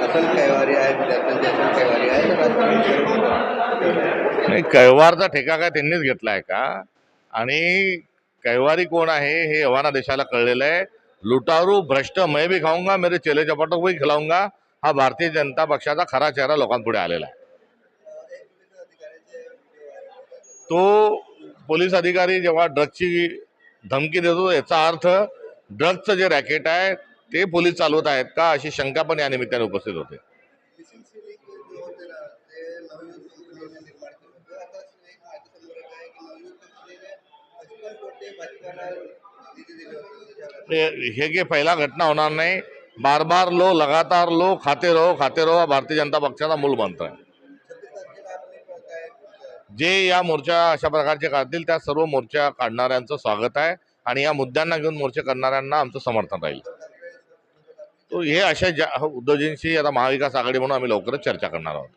अटल कैवारी आहेत, अटल जैसल कैवारी आहे, तर राजकारण करू. नाही, कैवारचा ठेका काय त्यांनीच घेतलाय का? आणि कैवारी कोण आहे हे एव्हाना देशाला कळलेलं आहे. लुटारू भ्रष्ट मैं भी खाऊंगा, मेरे चेले चपाटों को भी खिलाऊंगा, हा भारतीय जनता पक्षाचा खरा चेहरा लोकांपुढे आलेला आहे. तो पोलीस अधिकारी जेव्हा ड्रग्जची धमकी देतो याचा अर्थ ड्रग्जचं जे रॅकेट आहे ते पोलीस चालवत आहेत का, अशी शंका पण या निमित्ताने उपस्थित होते. हे जे पहिला घटना होणार नाही. बार बार लो, लगातार लो, खाते रहो हा भारतीय जनता पक्षाचा मूल मंत्र आहे. जे या मोर्चा अशा प्रकारचे काढतील त्या सर्व मोर्चा काढणाऱ्यांचं स्वागत आहे आणि या मुद्द्यांना घेऊन मोर्चे करणाऱ्यांना आमचं समर्थन राहील. तो हे अशा उद्योजकांशी आता महाविकास आघाडी म्हणून आम्ही लवकरच चर्चा करणार आहोत.